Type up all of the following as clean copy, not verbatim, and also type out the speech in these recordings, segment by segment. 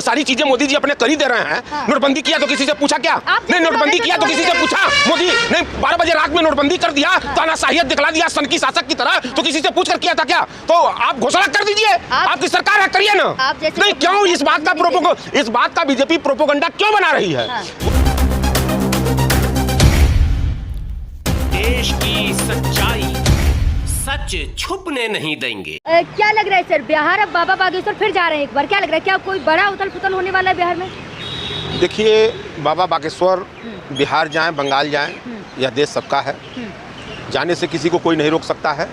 सारी चीजें मोदी जी अपने कर ही दे रहे हैं। नोटबंदी किया तो किसी से पूछा क्या? नहीं, नोटबंदी किया तो किसी से पूछा? मोदी नहीं 12 बजे रात में नोटबंदी कर दिया, तानाशाहियत दिखला दिया सन की शासक की तरह, तो किसी से पूछ कर किया था क्या? तो आप घोषणा कर दीजिए, आपकी सरकार है, करिए ना। नहीं, क्यों इस बात का बीजेपी प्रोपोगंडा क्यों बना रही है? देश की सच्चाई सच छुपने नहीं देंगे। क्या लग रहा है सर, बिहार अब बाबा बागेश्वर फिर जा रहे हैं एक बार, क्या लग रहा है, क्या कोई बड़ा उथल पुथल होने वाला है बिहार में? देखिए, बाबा बागेश्वर बिहार जाएं, बंगाल जाएं, यह देश सबका है, जाने से किसी को कोई नहीं रोक सकता है।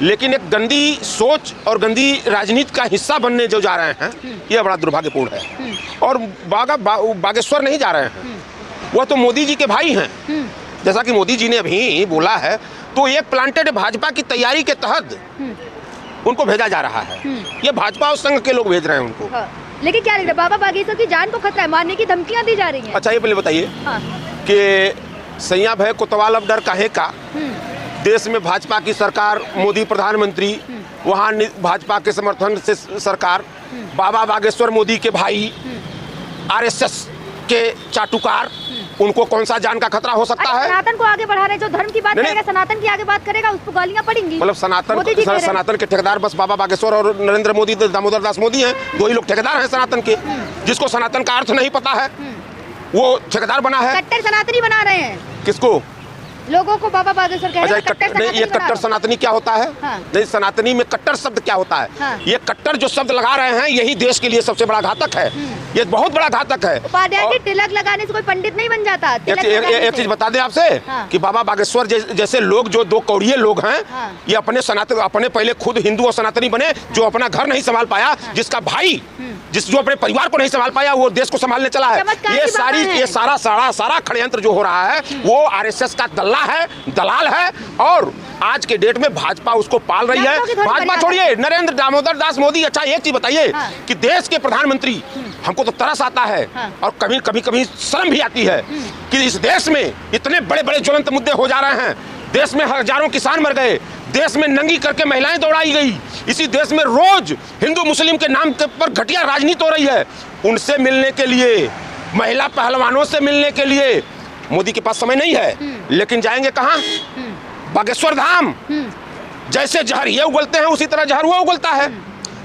लेकिन एक गंदी सोच और गंदी राजनीति का हिस्सा बनने जो जा रहे हैं, यह बड़ा दुर्भाग्यपूर्ण है। और बागेश्वर नहीं जा रहे हैं, वह तो मोदी जी के भाई हैं। जैसा कि मोदी जी ने अभी बोला है, तो एक प्लांटेड भाजपा की तैयारी के तहत उनको भेजा जा रहा है। ये भाजपा और संघ के लोग भेज रहे हैं उनको। लेकिन क्या लग रहा है, बाबा बागेश्वर की जान को खतरा है, मारने की धमकियां दी जा रही हैं। अच्छा, ये पहले बताइए कि सैया भय कोतवाल अब डर काहे का? देश में भाजपा की सरकार, मोदी प्रधानमंत्री, वहाँ भाजपा के समर्थन से सरकार, बाबा बागेश्वर मोदी के भाई, आरएसएस के चाटुकार, उनको कौन सा जान का खतरा हो सकता है? सनातन को आगे बढ़ा रहे, जो धर्म की बात करेगा, सनातन की आगे बात करेगा, उसको गालियां पड़ेंगी। मतलब सनातन के ठेकेदार बस बाबा बागेश्वर और नरेंद्र मोदी, दामोदर दास मोदी हैं। दो ही लोग ठेकेदार हैं सनातन के। जिसको सनातन का अर्थ नहीं पता है, वो ठेकेदार बना है। कट्टर सनातनी बना रहे हैं किसको? लोगों को बाबा बागेश्वर कह रहे हैं कट्टर सनातनी। ये कट्टर सनातनी क्या होता है? नहीं, सनातनी में कट्टर शब्द क्या होता है? ये कट्टर जो शब्द लगा रहे हैं, यही देश के लिए सबसे बड़ा घातक है। ये बहुत बड़ा घातक है। उपाध्याय जी, तिलक लगाने से कोई पंडित नहीं बन जाता। एक चीज बता दें आपसे कि बाबा बागेश्वर जैसे लोग, जो दो कौड़िये लोग हैं, ये अपने पहले खुद हिंदू और सनातनी बने, जो अपना घर नहीं संभाल पाया, जिसका भाई जो अपने परिवार को नहीं संभाल पाया, वो देश को संभालने चला है। ये सारा षड्यंत्र जो हो रहा है, वो आरएसएस का दलाल है। और आज के डेट में भाजपा उसको पाल रही है। भाजपा छोड़िए, नरेंद्र दामोदर दास मोदी। अच्छा, एक चीज बताइए कि देश के प्रधानमंत्री, हमको तो तरस आता है और कभी शर्म भी आती है कि इस देश में इतने बड़े बड़े ज्वलंत मुद्दे हो जा रहे हैं। देश में हजारों किसान मर गए, देश में नंगी करके महिलाएं दौड़ाई गई, इसी देश में रोज हिंदू मुस्लिम के नाम पर घटिया राजनीति हो रही है। उनसे मिलने के लिए, महिला पहलवानों से मिलने के लिए मोदी के पास समय नहीं है। लेकिन जाएंगे कहाँ? बागेश्वर धाम। जैसे जहर ये उगलते हैं, उसी तरह जहर वो उगलता है।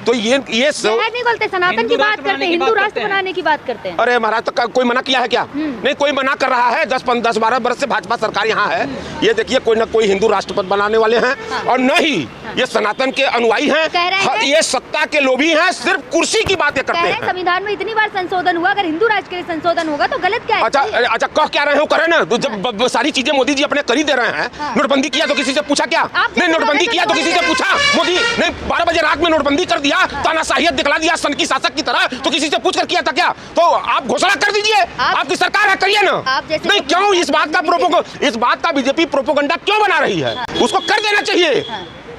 तो ये नहीं बोलते, सनातन की बात करते हैं, हिंदू राष्ट्र बनाने की बात करते हैं। अरे महाराज, तो कोई मना किया है क्या? नहीं, कोई मना कर रहा है। 10-12 वर्ष से भाजपा सरकार यहाँ है। ये देखिए, कोई ना कोई हिंदू राष्ट्रपति बनाने वाले हैं। और नहीं, ये सनातन के अनुयायी हैं। ये सत्ता के लोभी हैं, सिर्फ कुर्सी की बातें करते हैं। संविधान में इतनी बार संशोधन हुआ, अगर हिंदू राष्ट्र के लिए संशोधन होगा तो गलत क्या है? अच्छा, कह क्या रहे हो? करे ना, जब सारी चीजें मोदी जी अपने कर ही दे रहे हैं। नोटबंदी किया तो किसी से पूछा क्या? नहीं, नोटबंदी किया तो किसी से पूछा? मोदी नहीं 12 बजे रात में नोटबंदी कर दिया, तानाशाहियत दिखला दिया सन की शासक की तरह, तो किसी से पूछ कर किया था क्या? तो आप घोषणा कर दीजिए, आपकी सरकार है, करिए ना। नहीं, क्यों इस बात का बीजेपी प्रोपोगंडा क्यों बना रही है? उसको कर देना चाहिए।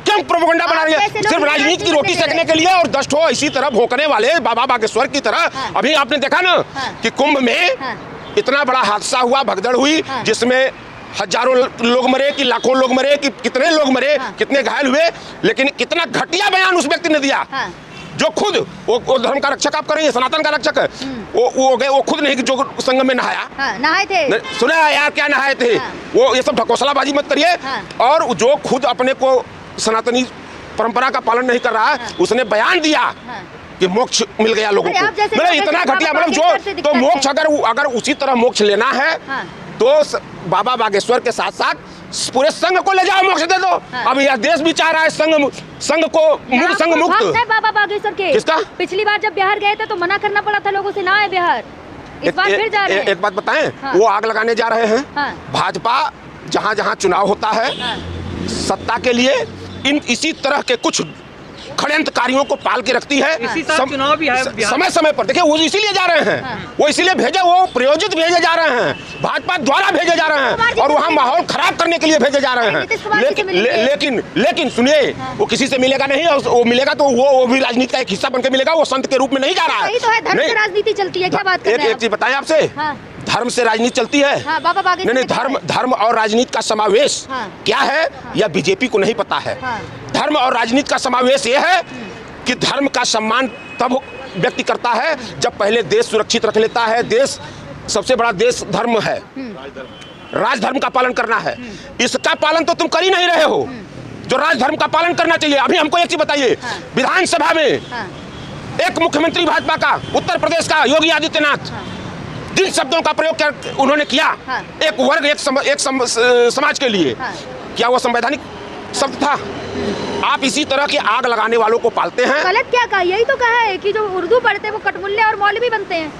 क्यों प्रोपोगंडा बना रही है? सिर्फ राजनीति की रोटी सेकने के लिए और 10 ठो इसी तरह भौंकने वाले बाबा बागेश्वर की तरह। अभी आपने देखा ना कि कुंभ में इतना बड़ा हादसा हुआ, भगदड़ हुई, जिसमें हजारों लोग मरे कि लाखों लोग मरे कि कितने लोग मरे, कितने घायल हुए। लेकिन कितना घटिया बयान उस व्यक्ति ने दिया, जो खुद वो धर्म का रक्षक आप करेंगे, सनातन का रक्षक है। वो खुद नहीं, जो संगम में नहाए थे। सुना यार, क्या नहाए थे? वो ये सब ढकोसलाबाजी मत करिए। और जो खुद अपने को सनातनी परंपरा का पालन नहीं कर रहा है, उसने बयान दिया कि मोक्ष मिल गया लोगों को। मतलब इतना घटिया, मतलब जो तो मोक्ष, अगर उसी तरह मोक्ष लेना है तो बाबा बागेश्वर के साथ साथ पूरे संघ को ले जाओ, मोक्ष दे दो। अब यह देश भी चाह रहा है संघ को संघ मुक्त। बाबा बागेश्वर के किसका? पिछली बार जब बिहार गए थे तो मना करना पड़ा था लोगों से, ना आए बिहार। इस बार फिर जा रहे हैं। एक बात बताएं, वो आग लगाने जा रहे हैं। भाजपा जहाँ जहाँ चुनाव होता है सत्ता के लिए, इसी तरह के कुछ षड्यंत्रकारियों को पाल के रखती है। चुनाव भी है समय समय पर। देखिए, वो इसीलिए जा रहे हैं, वो इसीलिए वो प्रायोजित भेजे जा रहे हैं, भाजपा द्वारा भेजे जा रहे हैं, और वहाँ माहौल खराब करने के लिए भेजे जा रहे हैं। लेकिन सुनिए, वो किसी से मिलेगा नहीं। वो मिलेगा तो वो भी राजनीति का एक हिस्सा बनकर मिलेगा। वो संत के रूप में नहीं जा रहा है। राजनीति चलती है, क्या बात कर रहे हैं? एक चीज बताएं आपसे, धर्म से राजनीति चलती है। बाबा बागेश्वर नहीं, धर्म और राजनीति का समावेश क्या है, यह बीजेपी को नहीं पता है। धर्म और राजनीति का समावेश यह है कि धर्म का सम्मान तब व्यक्ति करता है जब पहले देश सुरक्षित रख लेता है। देश सबसे बड़ा देश धर्म है, राजधर्म का पालन करना है। इसका पालन तो तुम कर ही नहीं रहे हो, जो राजधर्म का पालन करना चाहिए। अभी हमको एक चीज बताइए, विधानसभा में एक मुख्यमंत्री भाजपा का, उत्तर प्रदेश का योगी आदित्यनाथ, जिन शब्दों का प्रयोग उन्होंने किया एक वर्ग एक समाज के लिए, क्या वो संवैधानिक शब्द था? आप इसी तरह की आग लगाने वालों को पालते हैं। गलत क्या कहा? यही तो कहा है कि जो उर्दू पढ़ते हैं वो कटमुल्ले और मौलवी बनते हैं।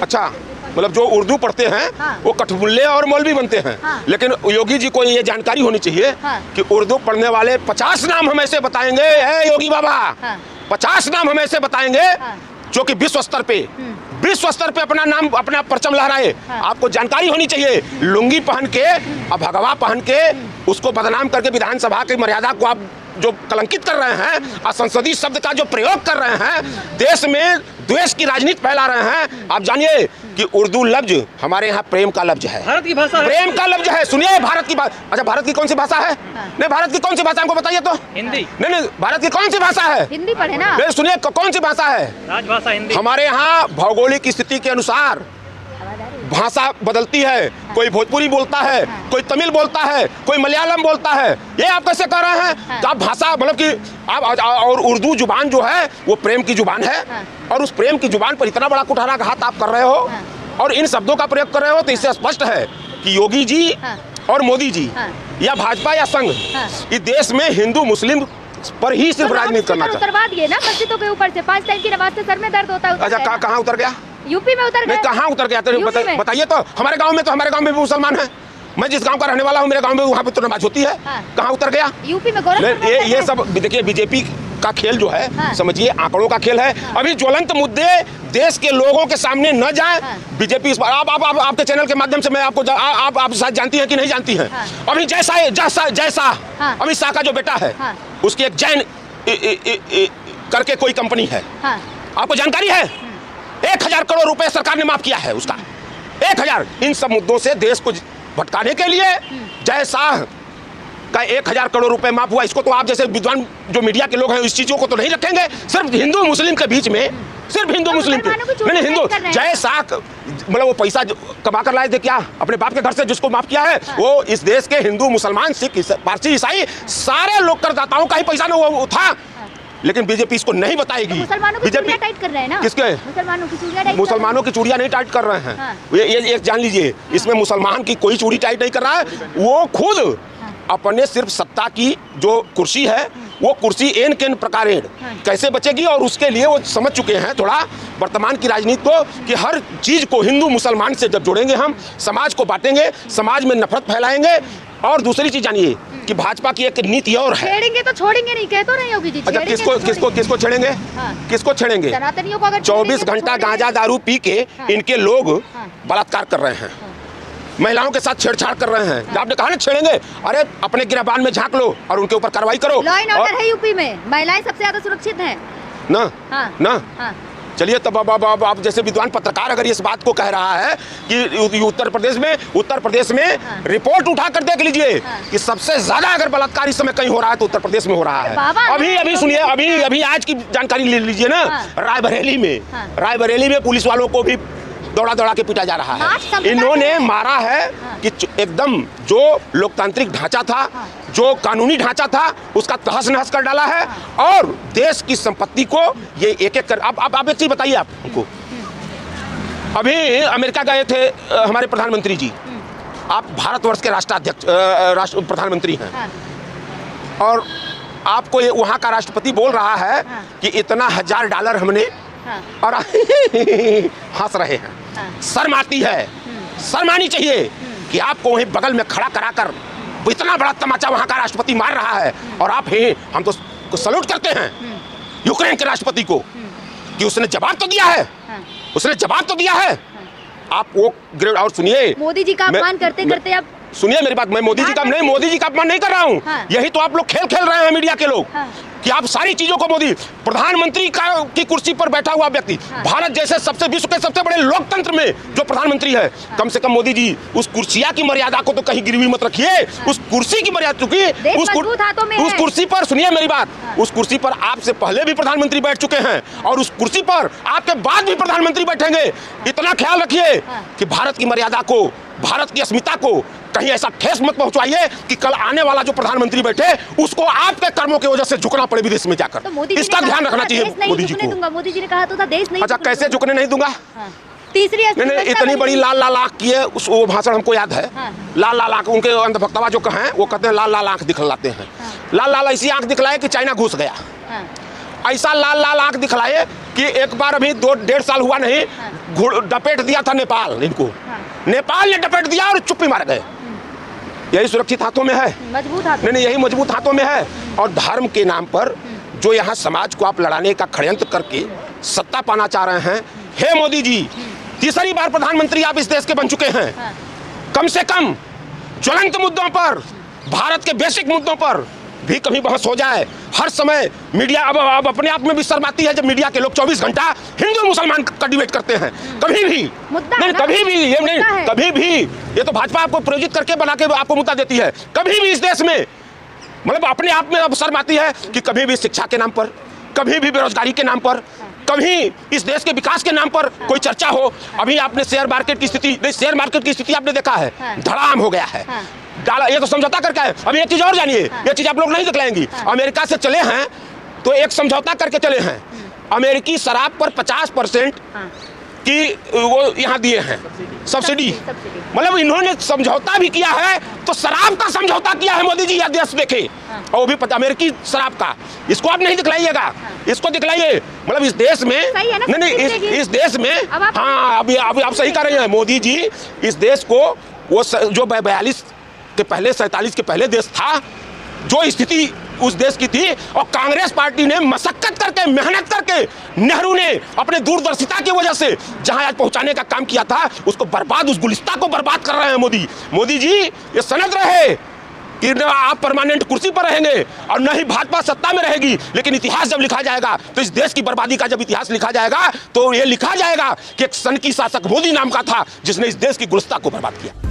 अच्छा, मतलब जो उर्दू पढ़ते हैं वो कटमुल्ले और मौलवी बनते हैं। लेकिन योगी जी को ये जानकारी होनी चाहिए कि उर्दू पढ़ने वाले 50 नाम हम ऐसे बताएंगे, है योगी बाबा, 50 नाम हम ऐसे बताएंगे जो कि विश्व स्तर पे अपना नाम, अपना परचम लहराए। आपको जानकारी होनी चाहिए, लुंगी पहन के और भगवा पहन के उसको बदनाम करके विधानसभा की मर्यादा को आप जो कलंकित कर रहे हैं और संसदीय शब्द का जो प्रयोग कर रहे हैं, देश में द्वेष की राजनीति फैला रहे हैं। आप जानिए कि उर्दू लफ्ज हमारे यहाँ प्रेम का लफ्ज है, भारत की भाषा, प्रेम का लफ्ज है। सुनिए, भारत की बात। अच्छा, भारत की कौन सी भाषा है? नहीं, भारत की कौन सी भाषा हमको बताइए तो। हिंदी। नहीं, भारत की कौन सी भाषा है? हिंदी पढ़े ना। सुनिए, कौन सी भाषा है? राजभाषा हिंदी। हमारे यहाँ भौगोलिक स्थिति के अनुसार भाषा बदलती है। कोई भोजपुरी बोलता है, कोई तमिल बोलता है, कोई मलयालम बोलता है। ये आप कैसे कह रहे हैं कि आप भाषा, मतलब कि आप, और उर्दू जुबान जो है वो प्रेम की जुबान है, और उस प्रेम की जुबान पर इतना बड़ा कुठाराघात आप कर रहे हो और इन शब्दों का प्रयोग कर रहे हो, तो इससे स्पष्ट है कि योगी जी और मोदी जी या भाजपा या संघ इस देश में हिंदू मुस्लिम पर ही सिर्फ राजनीति करना चाहते हैं। उतरवा दिए ना मस्जिदों के ऊपर से, 5 टाइम की नमाज से सर में दर्द होता है। अच्छा, कहाँ उतर गया? यूपी में उतर गया। कहाँ उतर गया? बताइए तो। हमारे गांव में भी मुसलमान है। मैं जिस गांव का रहने वाला हूँ, मेरे गांव में वहाँ पे तो नमाज होती है। कहाँ उतर गया? यूपी में गोरखपुर। ये सब देखिए, बीजेपी का खेल जो है, समझिए आंकड़ों का खेल है। अभी ज्वलंत मुद्दे देश के लोगों के सामने न जाए, बीजेपी इस बार आपके चैनल के माध्यम से मैं आपको आप शायद जानती हैं कि नहीं जानती हैं। अभी जैसा अमित शाह का जो बेटा है, उसकी एक जैन करके कोई कंपनी है, आपको जानकारी है? 1000 करोड़ रुपए सरकार ने माफ किया है उसका, 1000। इन सब मुद्दों से देश को भटकाने के लिए जय शाह का 1000 करोड़ रुपए माफ हुआ। इसको तो आप जैसे विद्वान जो मीडिया के लोग हैं इस चीजों को तो नहीं रखेंगे। सिर्फ हिंदू मुस्लिम के बीच में, सिर्फ हिंदू मुस्लिम के, नहीं हिंदू, जय शाह मतलब वो पैसा कमा कर लाए थे क्या अपने बाप के घर से, जिसको माफ किया है वो इस देश के हिंदू मुसलमान सिख पारसी ईसाई सारे लोग करदाताओं का ही पैसा न वो था। लेकिन बीजेपी इसको नहीं बताएगी। मुसलमानों की चूड़ियां टाइट कर रहे हैं ना। किसके? मुसलमानों की चूड़ियां नहीं टाइट कर रहे हैं। ये जान लीजिए, इसमें मुसलमान की कोई चूड़ी टाइट नहीं कर रहा है। वो खुद अपने सिर्फ सत्ता की जो कुर्सी है, वो कुर्सी एन केन प्रकारेण कैसे बचेगी, और उसके लिए वो समझ चुके हैं थोड़ा वर्तमान की राजनीति को, कि हर चीज को हिंदू मुसलमान से जब जोड़ेंगे हम, समाज को बांटेंगे, समाज में नफरत फैलाएंगे। और दूसरी चीज जानिए कि भाजपा की एक नीति और है, छेड़ेंगे तो छोड़ेंगे नहीं, कह तो रहे योगी जी। अच्छा, किसको छेड़ेंगे? किसको छेड़ेंगे? सनातनियों को अगर 24 घंटा गांजा दारू पी के इनके लोग बलात्कार कर रहे हैं, महिलाओं के साथ छेड़छाड़ कर रहे हैं। आपने कहा ना छेड़ेंगे, अरे अपने गिरबान में झांक लो और उनके ऊपर कार्रवाई करो। लॉ एंड ऑर्डर है यूपी में, महिलाएं सबसे ज्यादा सुरक्षित हैं ना। चलिए, तब अब आप जैसे विद्वान पत्रकार अगर इस बात को कह रहा है कि उत्तर प्रदेश में रिपोर्ट उठा कर देख लीजिए कि सबसे ज्यादा अगर बलात्कार इस समय कहीं हो रहा है तो उत्तर प्रदेश में हो रहा है। अभी सुनिए, अभी आज की जानकारी ले लीजिए ना। रायबरेली में पुलिस वालों को भी दौड़ा के पीटा जा रहा है। इन्होंने मारा है कि एकदम जो लोकतांत्रिक ढांचा था, जो कानूनी ढांचा था, उसका तहस नहस कर डाला है। और देश की संपत्ति को ये एक कर, आप एक चीज बताइए आप हमको। अभी अमेरिका गए थे हमारे प्रधानमंत्री जी, आप भारतवर्ष के राष्ट्र प्रधानमंत्री हैं, और आपको ये वहाँ का राष्ट्रपति बोल रहा है कि इतना $1000 हमने, और हंस रहे हैं। शर्म आती है, शर्म आनी चाहिए कि आपको वहीं बगल में खड़ा कराकर इतना बड़ा तमाचा वहां का राष्ट्रपति मार रहा है, और आप हम तो सल्यूट करते हैं यूक्रेन के राष्ट्रपति को कि उसने जवाब तो दिया है, उसने जवाब तो दिया है। आप वो ग्रेड। और सुनिए, मोदी जी का अपमान करते करते आप सुनिए मेरी बात, मैं मोदी जी का अपमान नहीं कर रहा हूँ। यही तो आप लोग खेल रहे हैं मीडिया के लोग। कि आप सारी चीजों को मोदी प्रधानमंत्री की कुर्सी पर बैठा हुआ व्यक्ति, भारत जैसे विश्व के सबसे बड़े लोकतंत्र में जो प्रधानमंत्री है, कम से कम मोदी जी उस कुर्सिया की मर्यादा को तो कहीं गिरवी मत रखिए। उस कुर्सी की मर्यादा, चूंकि उस कुर्सी पर, सुनिए मेरी बात, उस कुर्सी पर आपसे पहले भी प्रधानमंत्री बैठ चुके हैं और उस कुर्सी पर आपके बाद भी प्रधानमंत्री बैठेंगे। इतना ख्याल रखिए कि भारत की मर्यादा को, भारत की अस्मिता को कहीं ऐसा ठेस मत पहुंचाइए कि कल आने वाला जो प्रधानमंत्री बैठे उसको आपके कर्मों की वजह से झुकना पड़े विदेश में जाकर। तो इसका ध्यान रखना चाहिए मोदी जी को। मोदी जी ने कहा तो था देश नहीं। अच्छा, कैसे झुकने नहीं दूंगा? तीसरी नहीं, इतनी बड़ी लाल लाल आंख किए, वो भाषण हमको याद है। लाल लाल आंख, उनके अंधभक्तवा जो कहें वो कहते हैं लाल लाल आंख दिखलाते हैं। लाल लाल ऐसी आंख दिखलाए कि चाइना घुस गया। ऐसा लाल लाल आंख दिखलाए कि एक बार अभी 2-1.5 साल हुआ नहीं, डपेट दिया था नेपाल इनको। नेपाल ने डपेट दिया और चुप्पी मार गए। यही सुरक्षित हाथों में है, मजबूत हाथों। नहीं, यही मजबूत हाथों में है। और धर्म के नाम पर जो यहाँ समाज को आप लड़ाने का षड्यंत्र करके सत्ता पाना चाह रहे हैं, हे मोदी जी, तीसरी बार प्रधानमंत्री आप इस देश के बन चुके हैं। कम से कम ज्वलंत मुद्दों पर, भारत के बेसिक मुद्दों पर भी कभी बहस हो जाए। हर समय मीडिया अब अपने आप में भी शर्माती है जब मीडिया के लोग 24 घंटा हिंदू मुसलमान का डिबेट करते हैं। कभी भी नहीं, कभी भी ये नहीं, कभी भी ये तो भाजपा आपको प्रेरित करके बना के आपको मुद्दा देती है। कभी भी इस देश में मतलब अपने आप में अब शर्माती है कि कभी भी शिक्षा के नाम पर, कभी भी बेरोजगारी के नाम पर, कभी इस देश के विकास के नाम पर कोई चर्चा हो। अभी आपने शेयर मार्केट की स्थिति आपने देखा है, धड़ाम हो गया है। डाला, ये तो समझौता करके है। अभी एक चीज और जानिए, ये चीज आप लोग नहीं दिखलाएंगी। अमेरिका से चले हैं तो एक समझौता करके चले हैं। अमेरिकी शराब पर 50% की वो यहाँ दिए हैं सब्सिडी। मतलब इन्होंने समझौता भी किया है, तो शराब का समझौता किया है मोदी जी, या देश देखे, और वो भी अमेरिकी शराब का। इसको आप नहीं दिखलाइएगा, इसको दिखलाइए। मतलब इस देश में नहीं, इस देश में, हाँ अभी आप सही कर रहे हैं मोदी जी। इस देश को वो जो 42 के पहले, 47 के पहले देश था, जो स्थिति उस देश की थी, और कांग्रेस पार्टी ने मशक्कत करके, मेहनत करके, नेहरू ने अपने दूरदर्शिता की वजह से जहां आज पहुंचाने का काम किया था, उसको बर्बाद, उस गुलिस्ता को बर्बाद कर रहे हैं मोदी। मोदी जी ये सनद रहे कि न आप परमानेंट कुर्सी पर रहेंगे और न ही भाजपा सत्ता में रहेगी, लेकिन इतिहास जब लिखा जाएगा तो इस देश की बर्बादी का जब इतिहास लिखा जाएगा तो ये लिखा जाएगा कि एक सनकी शासक मोदी नाम का था जिसने इस देश की गुलिस्ता को बर्बाद किया।